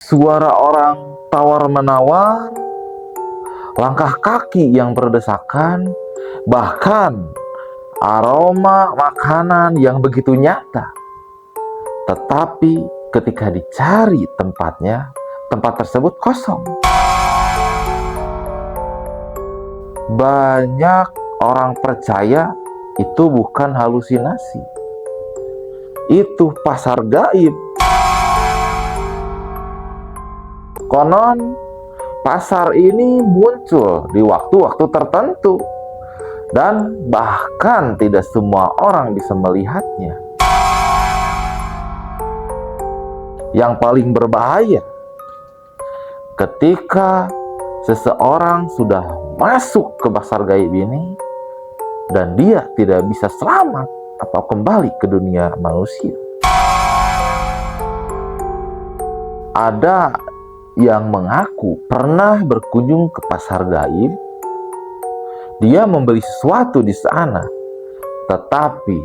Suara orang tawar-menawar, langkah kaki yang berdesakan, bahkan aroma makanan yang begitu nyata. Tetapi ketika dicari tempatnya, tempat tersebut kosong. Banyak orang percaya itu bukan halusinasi. Itu pasar gaib. Konon, pasar ini muncul di waktu-waktu tertentu dan bahkan tidak semua orang bisa melihatnya. Yang paling berbahaya, ketika seseorang sudah masuk ke pasar gaib ini dan dia tidak bisa selamat atau kembali ke dunia manusia. Ada yang mengaku pernah berkunjung ke pasar gaib. Dia membeli sesuatu di sana, tetapi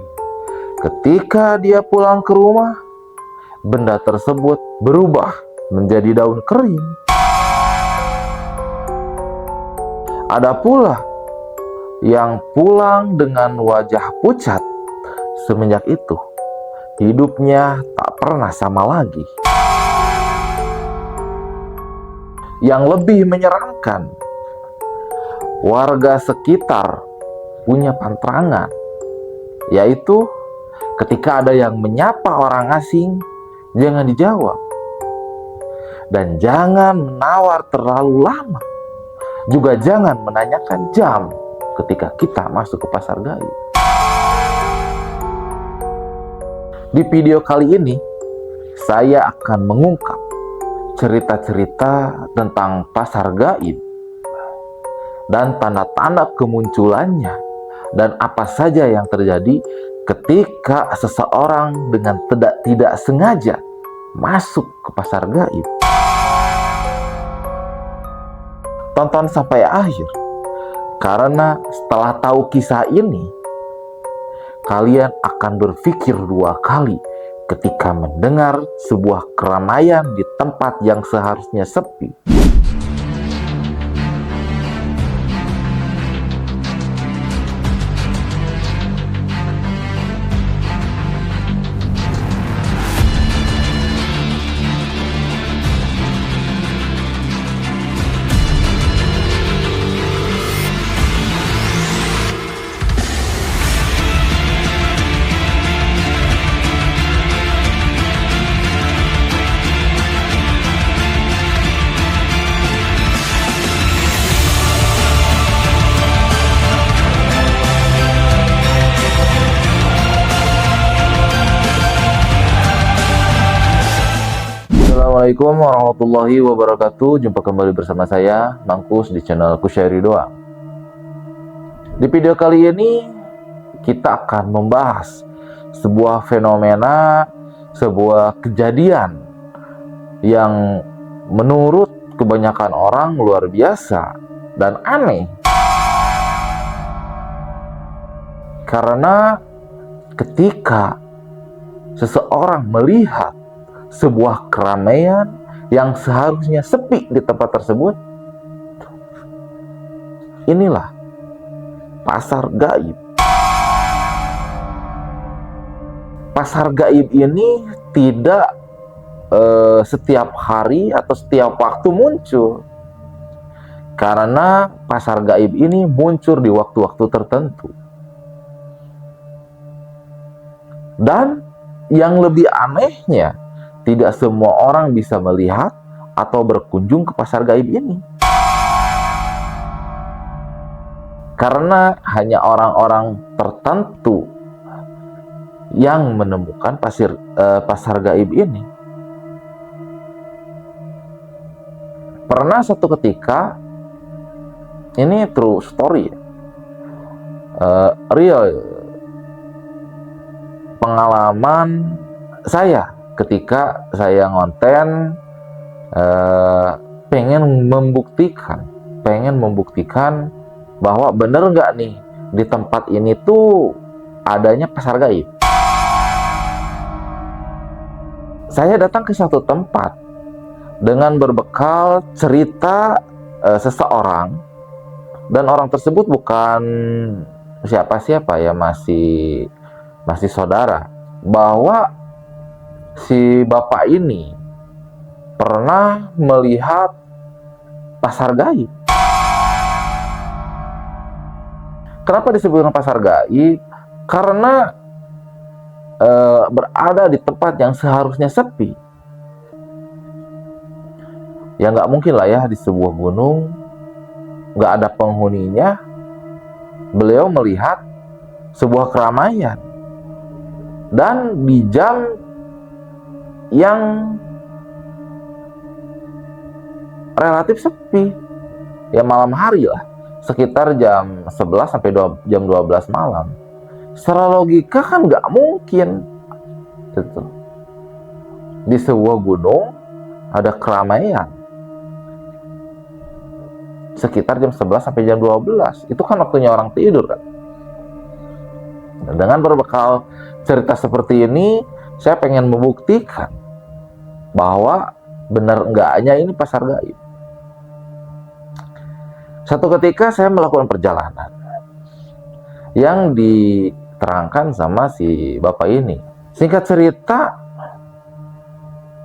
ketika dia pulang ke rumah, benda tersebut berubah menjadi daun kering. Ada pula yang pulang dengan wajah pucat. Semenjak itu, hidupnya tak pernah sama lagi. Yang lebih menyeramkan, warga sekitar punya pantrangan, yaitu ketika ada yang menyapa orang asing, jangan dijawab. Dan jangan menawar terlalu lama. Juga jangan menanyakan jam ketika kita masuk ke pasar gaib. Di video kali ini, saya akan mengungkap cerita-cerita tentang pasar gaib dan tanda-tanda kemunculannya dan apa saja yang terjadi ketika seseorang dengan tidak sengaja masuk ke pasar gaib. Tonton sampai akhir, karena setelah tahu kisah ini, kalian akan berpikir dua kali ketika mendengar sebuah keramaian di tempat yang seharusnya sepi. Assalamualaikum warahmatullahi wabarakatuh. Jumpa kembali bersama saya, Mangkus, di channel Kusyairi Doang. Di video kali ini kita akan membahas sebuah fenomena, sebuah kejadian yang menurut kebanyakan orang luar biasa dan aneh. Karena ketika seseorang melihat sebuah keramaian yang seharusnya sepi di tempat tersebut, inilah pasar gaib. Pasar gaib ini tidak setiap hari atau setiap waktu muncul, karena pasar gaib ini muncul di waktu-waktu tertentu. Dan yang lebih anehnya, tidak semua orang bisa melihat atau berkunjung ke pasar gaib ini. Karena hanya orang-orang tertentu yang menemukan pasar gaib ini. Pernah satu ketika, ini true story, real pengalaman saya ketika saya ngonten, pengen membuktikan bahwa bener nggak nih di tempat ini tuh adanya pasar gaib. Saya datang ke satu tempat dengan berbekal cerita seseorang, dan orang tersebut bukan siapa-siapa ya, masih saudara, bahwa si bapak ini pernah melihat pasar gaib. Kenapa disebut pasar gaib? Karena berada di tempat yang seharusnya sepi. Ya nggak mungkin lah ya, di sebuah gunung nggak ada penghuninya, beliau melihat sebuah keramaian, dan di jam yang relatif sepi, ya malam hari lah, sekitar jam 11 sampai jam 12 malam. Secara logika kan nggak mungkin gitu. Di sebuah gunung ada keramaian sekitar jam 11 sampai jam 12. Itu kan waktunya orang tidur kan. Nah, dengan berbekal cerita seperti ini, saya pengen membuktikan bahwa benar enggaknya ini pasar gaib. Satu ketika saya melakukan perjalanan yang diterangkan sama si bapak ini. Singkat cerita,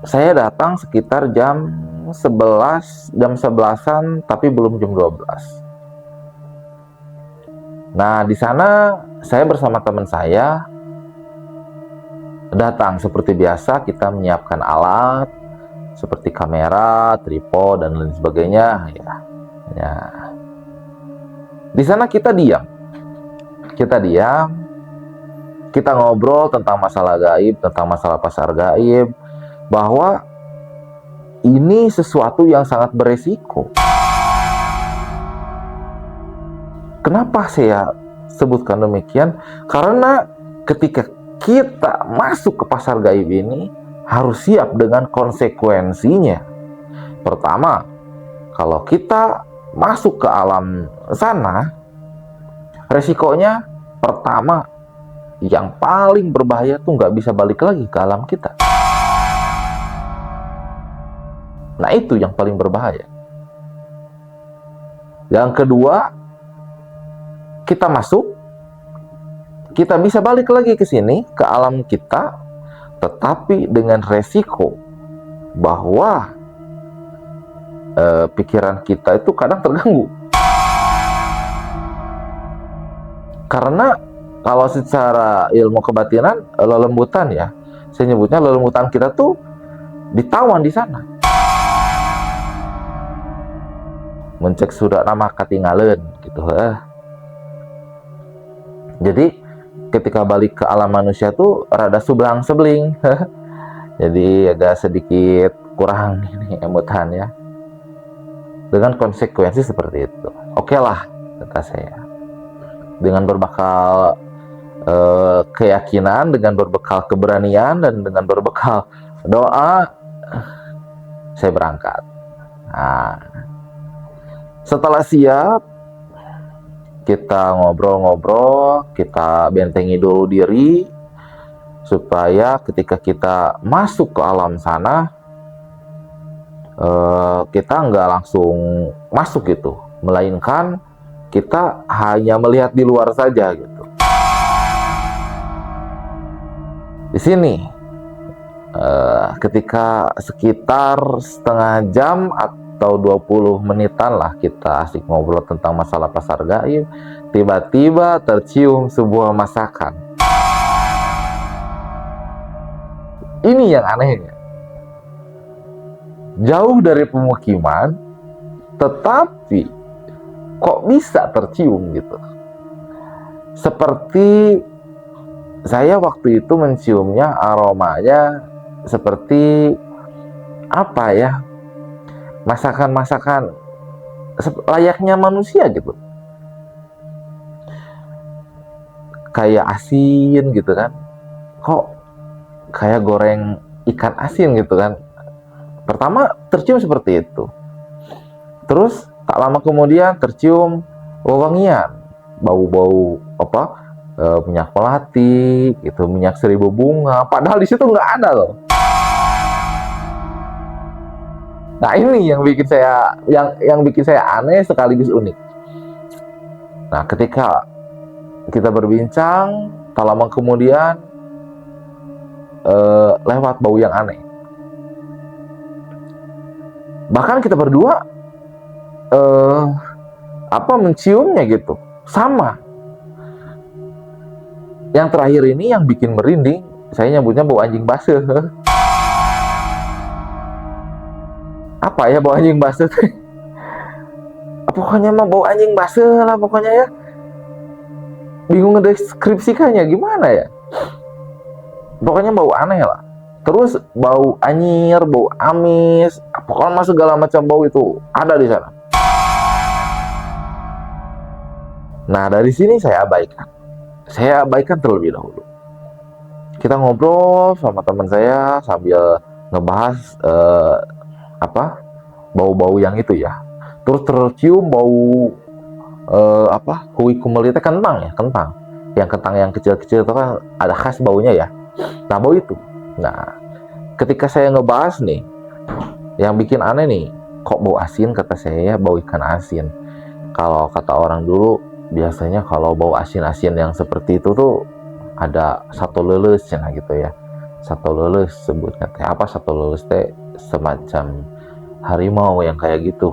saya datang sekitar jam 11-an, tapi belum jam 12. Nah, di sana saya bersama teman saya datang seperti biasa, kita menyiapkan alat seperti kamera, tripod, dan lain sebagainya ya. Di sana kita diam, kita ngobrol tentang masalah gaib, tentang masalah pasar gaib, bahwa ini sesuatu yang sangat beresiko. Kenapa saya sebutkan demikian? Karena ketika kita masuk ke pasar gaib ini, harus siap dengan konsekuensinya. Pertama, kalau kita masuk ke alam sana, resikonya pertama, yang paling berbahaya tuh nggak bisa balik lagi ke alam kita. Nah, itu yang paling berbahaya. Yang kedua, kita masuk, kita bisa balik lagi ke sini, ke alam kita, tetapi dengan resiko bahwa pikiran kita itu kadang terganggu. Karena kalau secara ilmu kebatinan, lelembutan ya, saya nyebutnya lelembutan kita tuh ditawan di sana. Mencek sudah nama katinggalan gitu. Jadi ketika balik ke alam manusia tuh rada sublang-sebling. Jadi agak sedikit kurang ini emutan ya. Dengan konsekuensi seperti itu. Oke lah, kata saya. Dengan berbekal keyakinan, dengan berbekal keberanian, dan dengan berbekal doa, saya berangkat. Nah, setelah siap, kita ngobrol-ngobrol, kita bentengi dulu diri, supaya ketika kita masuk ke alam sana, kita nggak langsung masuk gitu, melainkan kita hanya melihat di luar saja gitu. Di sini, ketika sekitar setengah jam atau 20 menitan lah kita asik ngobrol tentang masalah pasar gaib, tiba-tiba tercium sebuah masakan. Ini yang anehnya. Jauh dari pemukiman, tetapi kok bisa tercium gitu. Seperti saya waktu itu menciumnya, aromanya seperti apa ya, masakan-masakan layaknya manusia gitu, kayak asin gitu kan, kok kayak goreng ikan asin gitu kan. Pertama tercium seperti itu, terus tak lama kemudian tercium wewangian, bau-bau apa, minyak melati gitu, minyak 1000 bunga, padahal di situ nggak ada loh. Nah ini yang bikin saya aneh sekaligus unik. Nah ketika kita berbincang, tak lama kemudian lewat bau yang aneh. Bahkan kita berdua menciumnya gitu, sama. Yang terakhir ini yang bikin merinding, saya nyebutnya bau anjing basuh. Apa ya bau anjing basuh? Pokoknya mah bau anjing basuh lah pokoknya ya. Bingung ngedeskripsikannya gimana ya. Pokoknya bau aneh lah. Terus bau anyir, bau amis, pokoknya segala macam bau itu ada di sana. Nah dari sini saya abaikan terlebih dahulu. Kita ngobrol sama teman saya sambil ngebahas bau-bau yang itu ya. Terus tercium bau hui kumel itu kentang. Yang kentang yang kecil-kecil itu kan ada khas baunya ya. Nah bau itu. Nah ketika saya ngebahas nih, yang bikin aneh nih, kok bau asin, kata saya, bau ikan asin. Kalau kata orang dulu, biasanya kalau bau asin-asin yang seperti itu tuh ada satu leles ya gitu ya. Satu leles sebutnya teh apa, satu leles teh semacam harimau yang kayak gitu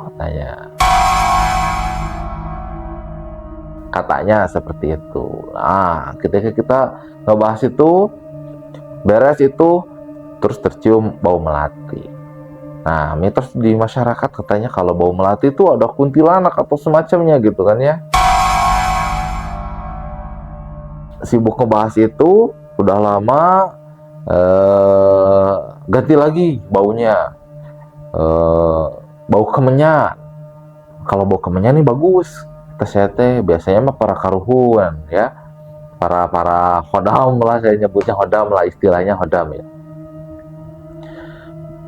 katanya seperti itu. Nah ketika kita ngebahas itu, beres itu, terus tercium bau melati. Nah mitos di masyarakat katanya kalau bau melati itu ada kuntilanak atau semacamnya gitu kan ya. Sibuk ngebahas itu, udah lama ganti lagi baunya, bau kemenyan. Kalau bau kemenyan nih bagus, saya teh biasanya mah para karuhun ya, para hodam lah, saya nyebutnya hodam lah, istilahnya hodam ya.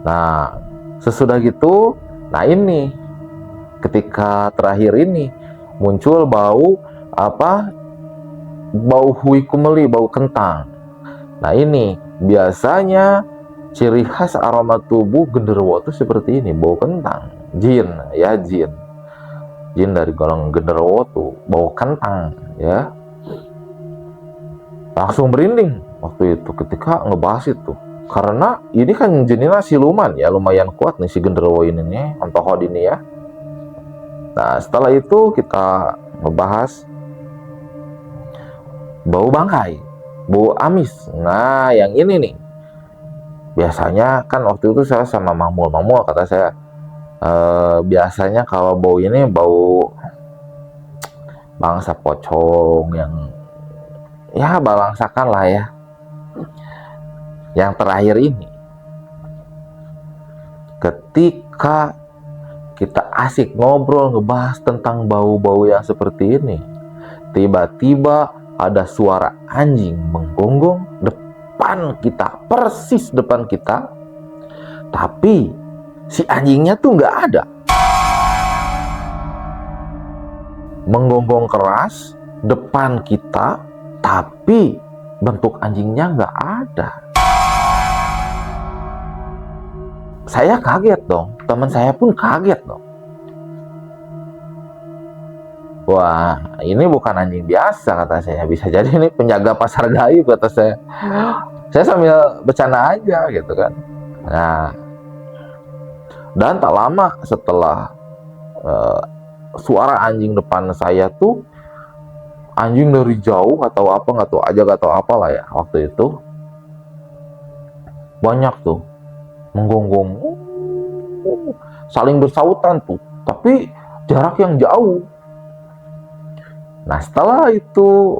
Nah sesudah gitu, nah ini ketika terakhir ini muncul bau bau hui kumeli, bau kentang. Nah ini biasanya ciri khas aroma tubuh genderuwo itu seperti ini, bau kentang. Jin dari golongan genderuwo tuh bau kentang ya. Langsung merinding waktu itu ketika ngebahas itu, karena ini kan jenisnya siluman ya, lumayan kuat nih si genderuwo ini nih, antohod ini ya. Nah setelah itu kita ngebahas bau bangkai, bau amis. Nah yang ini nih, biasanya kan waktu itu saya sama Mamul kata saya, biasanya kalau bau ini bau bangsa pocong yang ya balangsakan lah ya. Yang terakhir ini, ketika kita asik ngobrol ngebahas tentang bau-bau yang seperti ini, tiba-tiba ada suara anjing menggonggong depan kita, persis depan kita, tapi si anjingnya tuh nggak ada. Menggonggong keras depan kita, tapi bentuk anjingnya nggak ada. Saya kaget dong, teman saya pun kaget dong. Wah, ini bukan anjing biasa, kata saya. Bisa jadi ini penjaga pasar gaib, kata saya. Saya sambil bercanda aja gitu kan. Nah, dan tak lama setelah suara anjing depan saya tuh, anjing dari jauh atau apa, nggak tahu apa lah ya waktu itu, banyak tuh menggonggong, saling bersautan tuh, tapi jarak yang jauh. Nah setelah itu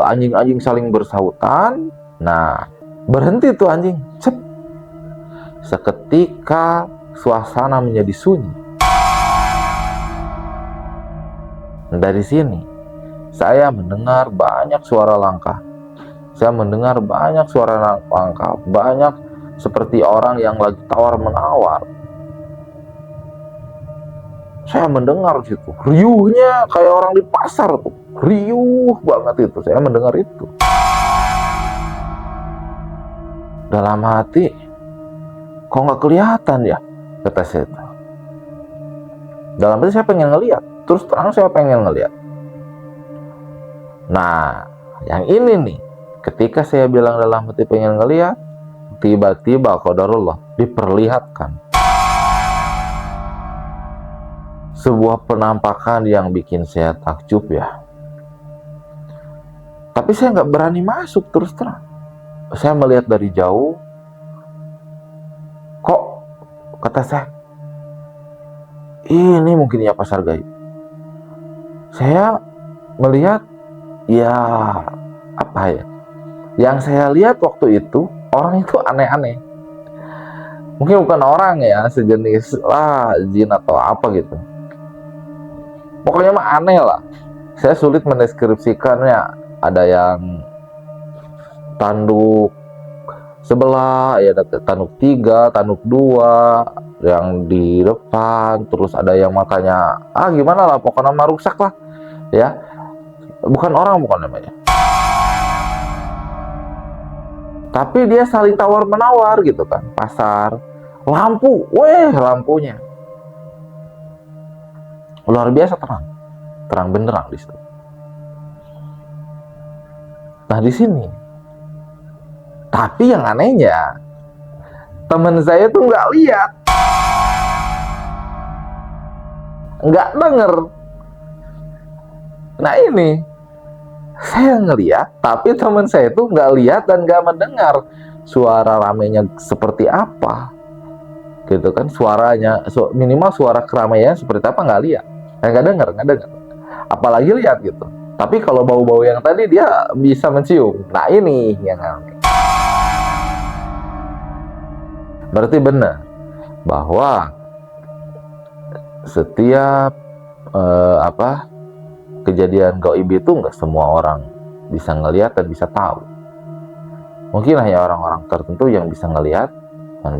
anjing-anjing saling bersautan, nah berhenti tuh anjing, cep. Seketika suasana menjadi sunyi. Dari sini saya mendengar banyak suara langkah. Saya mendengar banyak suara langkah, banyak seperti orang yang lagi tawar-menawar. Saya mendengar situ, riuhnya kayak orang di pasar tuh, riuh banget itu. Saya mendengar itu. Dalam hati, kok nggak kelihatan ya, kata saya. Dalam hati saya pengen ngelihat, terus terang saya pengen ngelihat. Nah, yang ini nih, ketika saya bilang dalam hati pengen ngelihat, tiba-tiba qadarullah diperlihatkan sebuah penampakan yang bikin saya takjub ya. Tapi saya nggak berani masuk, terus terang. Saya melihat dari jauh, kok kata saya, ini mungkin ya pasar gaib. Saya melihat, ya apa ya, yang saya lihat waktu itu, orang itu aneh-aneh. Mungkin bukan orang ya, sejenis jin atau apa gitu. Pokoknya mah aneh lah. Saya sulit mendeskripsikannya. Ada yang tanduk sebelah, ya ada tanduk 3, tanduk 2 yang di depan, terus ada yang matanya gimana lah, pokoknya mah rusak lah ya. Bukan orang, bukan namanya, tapi dia saling tawar menawar gitu kan. Pasar lampu, lampunya luar biasa terang benderang di situ. Nah di sini, tapi yang anehnya teman saya tuh nggak lihat, nggak denger. Nah ini saya ngeliat, tapi teman saya tuh nggak lihat dan nggak mendengar suara ramenya seperti apa, gitu kan. Suaranya minimal suara keramaian seperti apa nggak lihat, nggak dengar, apalagi lihat gitu. Tapi kalau bau-bau yang tadi dia bisa mencium. Nah ini yang aneh. Berarti benar bahwa setiap kejadian gaib itu nggak semua orang bisa ngelihat dan bisa tahu. Mungkin hanya orang-orang tertentu yang bisa ngelihat dan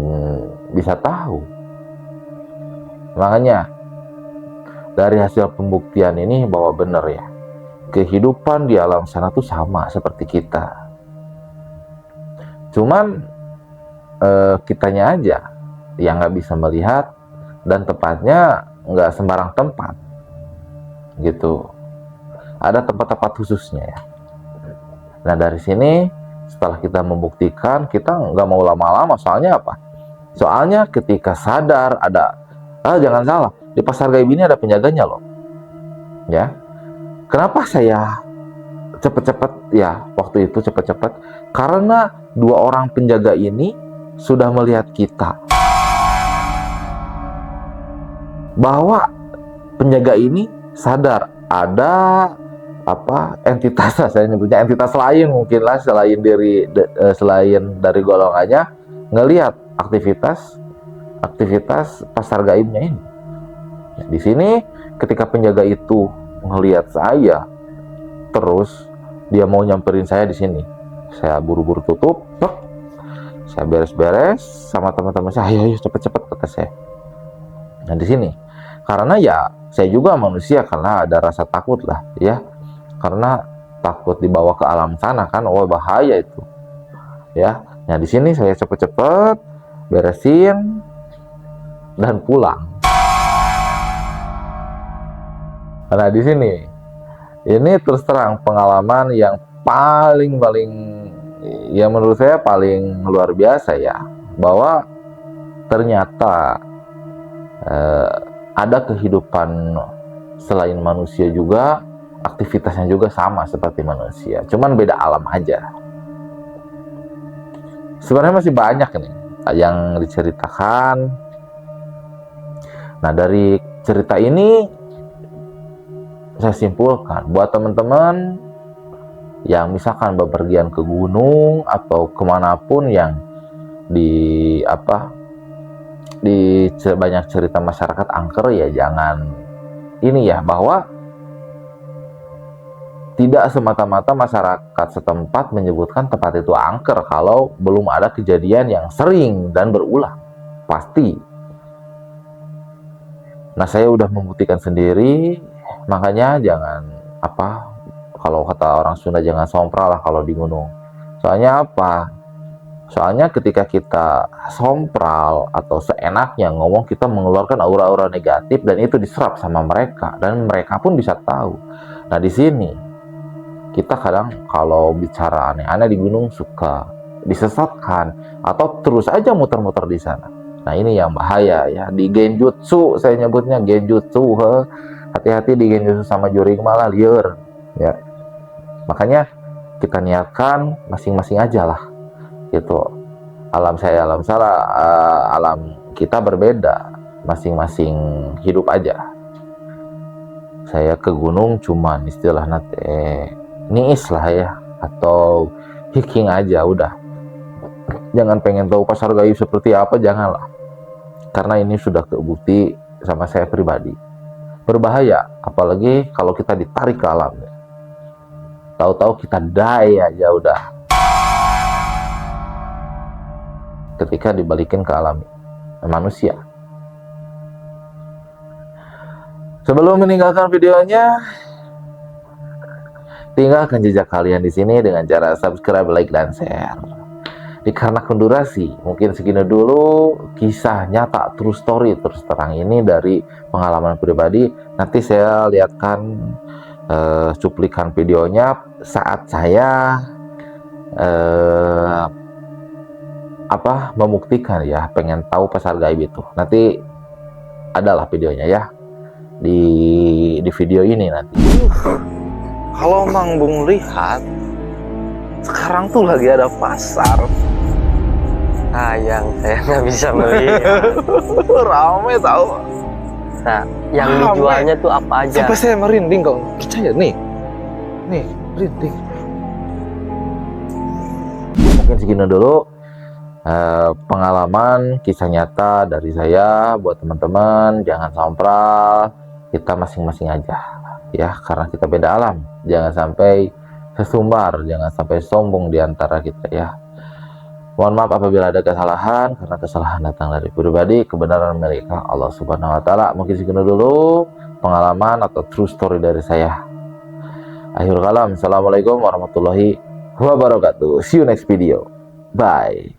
bisa tahu. Makanya dari hasil pembuktian ini bahwa benar ya, kehidupan di alam sana tuh sama seperti kita. Cuman kitanya aja yang nggak bisa melihat, dan tempatnya nggak sembarang tempat gitu. Ada tempat-tempat khususnya ya. Nah dari sini setelah kita membuktikan, kita nggak mau lama-lama. Soalnya apa? Soalnya ketika sadar ada, jangan salah, di pasar gaib ini ada penjaganya loh ya. Kenapa saya cepet-cepet ya waktu itu cepet-cepet? Karena 2 orang penjaga ini sudah melihat kita, bahwa penjaga ini sadar ada entitas, saya nyebutnya entitas lain mungkin lah, selain dari golongannya, ngelihat aktivitas pasar gaibnya ini. Nah, di sini ketika penjaga itu ngelihat saya, terus dia mau nyamperin saya di sini, saya buru-buru tutup, saya beres-beres sama teman-teman saya, ayo cepet-cepet kata saya. Nah di sini karena ya saya juga manusia, karena ada rasa takut lah ya, karena takut dibawa ke alam sana kan, bahaya itu ya. Nah di sini saya cepet-cepet beresin dan pulang. Nah di sini ini terus terang pengalaman yang paling ya menurut saya paling luar biasa ya, bahwa ternyata ada kehidupan selain manusia juga, aktivitasnya juga sama seperti manusia, cuman beda alam aja. Sebenarnya masih banyak nih yang diceritakan. Nah dari cerita ini saya simpulkan buat teman-teman yang misalkan bepergian ke gunung atau kemanapun yang di banyak cerita masyarakat angker, ya jangan ini ya, bahwa tidak semata-mata masyarakat setempat menyebutkan tempat itu angker kalau belum ada kejadian yang sering dan berulang, pasti. Nah saya udah membuktikan sendiri, makanya jangan kalau kata orang Sunda, jangan sompral lah kalau di gunung. Soalnya apa? Soalnya ketika kita sompral atau seenaknya ngomong, kita mengeluarkan aura-aura negatif dan itu diserap sama mereka dan mereka pun bisa tahu. Nah, di sini kita kadang kalau bicara aneh-aneh di gunung suka disesatkan atau terus aja muter-muter di sana. Nah, ini yang bahaya ya. Di genjutsu, saya nyebutnya genjutsu, hati-hati di genjutsu sama juring malah liar ya. Makanya kita niatkan masing-masing aja lah gitu. Alam saya, alam salah, alam kita berbeda, masing-masing hidup aja. Saya ke gunung cuman istilah nate niis lah ya, atau hiking aja udah. Jangan pengen tahu pasar gaib seperti apa, janganlah, karena ini sudah kebukti sama saya pribadi berbahaya. Apalagi kalau kita ditarik ke alam, tahu-tahu kita die aja udah ketika dibalikin ke alam manusia. Sebelum meninggalkan videonya, tinggalkan jejak kalian di sini dengan cara subscribe, like, dan share. Dikarenakan durasi, mungkin segini dulu kisah nyata, true story, terus terang ini dari pengalaman pribadi. Nanti saya lihatkan cuplikan videonya saat saya membuktikan ya, pengen tahu pasar gaib itu. Nanti adalah videonya ya di video ini nanti. Kalau Mang Bung lihat, sekarang tuh lagi ada pasar. Sayang, saya nggak bisa melihat. Rame tahu. Nah, yang dijualnya tuh apa aja? Sampai saya merinding, kau percaya nih merinding. Mungkin segini dulu pengalaman kisah nyata dari saya buat teman-teman. Jangan sompral, kita masing-masing aja ya, karena kita beda alam. Jangan sampai sesumbar, jangan sampai sombong di antara kita ya. Mohon maaf apabila ada kesalahan, karena kesalahan datang dari pribadi, kebenaran milik Allah Subhanahu wa Ta'ala. Mungkin segitu dulu pengalaman atau true story dari saya. Akhirul kalam, assalamualaikum warahmatullahi wabarakatuh. See you next video. Bye.